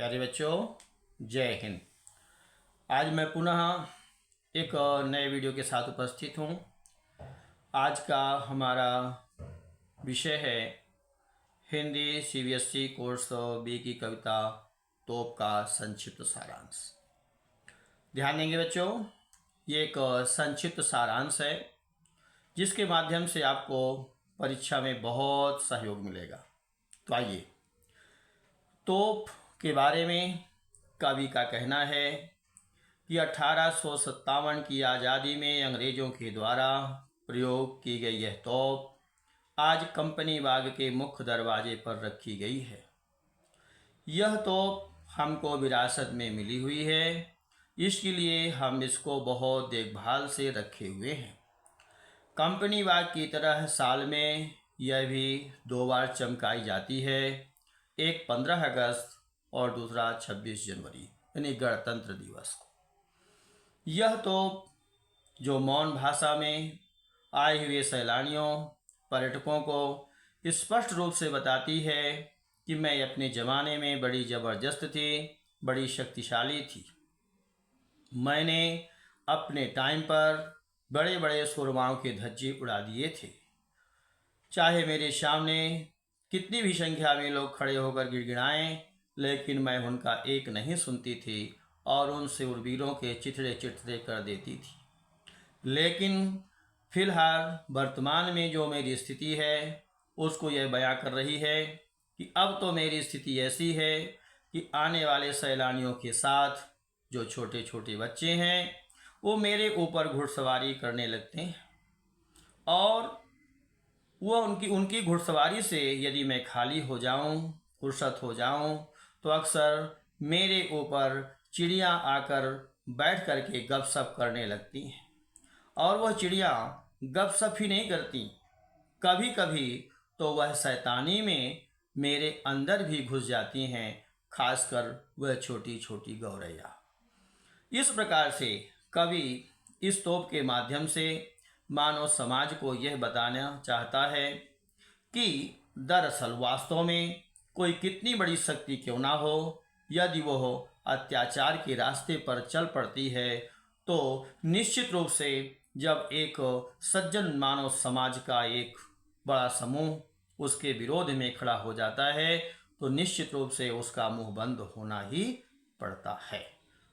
प्यारे बच्चों, जय हिंद। आज मैं पुनः एक नए वीडियो के साथ उपस्थित हूँ। आज का हमारा विषय है हिंदी सीबीएसई कोर्स बी की कविता तोप का संक्षिप्त सारांश। ध्यान देंगे बच्चों, ये एक संक्षिप्त सारांश है जिसके माध्यम से आपको परीक्षा में बहुत सहयोग मिलेगा। तो आइए, तोप के बारे में कवि का कहना है कि 1857 की आज़ादी में अंग्रेज़ों के द्वारा प्रयोग की गई यह तोप आज कंपनी बाग के मुख्य दरवाजे पर रखी गई है। यह तोप हमको विरासत में मिली हुई है, इसके लिए हम इसको बहुत देखभाल से रखे हुए हैं। कंपनी बाग की तरह साल में यह भी 2 बार चमकाई जाती है, एक 15 अगस्त और दूसरा 26 जनवरी यानी गणतंत्र दिवस को। यह तो जो मौन भाषा में आए हुए सैलानियों पर्यटकों को स्पष्ट रूप से बताती है कि मैं अपने ज़माने में बड़ी ज़बरदस्त थी, बड़ी शक्तिशाली थी। मैंने अपने टाइम पर बड़े बड़े सुरमाओं के धज्जे उड़ा दिए थे। चाहे मेरे सामने कितनी भी संख्या में लोग खड़े होकर गिड़गिड़ाएं, लेकिन मैं उनका एक नहीं सुनती थी और उन शूरवीरों के चिथड़े चिथड़े कर देती थी। लेकिन फिलहाल वर्तमान में जो मेरी स्थिति है उसको यह बयां कर रही है कि अब तो मेरी स्थिति ऐसी है कि आने वाले सैलानियों के साथ जो छोटे छोटे बच्चे हैं वो मेरे ऊपर घुड़सवारी करने लगते हैं और वह उनकी घुड़सवारी से यदि मैं खाली हो जाऊं, फुर्सत हो जाऊं, तो अक्सर मेरे ऊपर चिड़िया आकर बैठ कर के गपशप करने लगती हैं। और वह चिड़िया गपशप ही नहीं करती, कभी कभी तो वह शैतानी में मेरे अंदर भी घुस जाती हैं, खासकर वह छोटी छोटी गौरैया। इस प्रकार से कवि इस तोप के माध्यम से मानव समाज को यह बताना चाहता है कि दरअसल वास्तव में कोई कितनी बड़ी शक्ति क्यों ना हो, यदि वह अत्याचार के रास्ते पर चल पड़ती है तो निश्चित रूप से जब एक सज्जन मानव समाज का एक बड़ा समूह उसके विरोध में खड़ा हो जाता है तो निश्चित रूप से उसका मुंह बंद होना ही पड़ता है।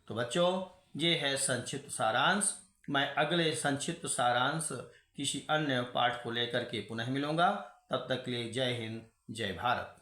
तो बच्चों, ये है संक्षिप्त सारांश। मैं अगले संक्षिप्त सारांश किसी अन्य पाठ को लेकर के पुनः मिलूंगा। तब तक के लिए जय हिंद, जय भारत।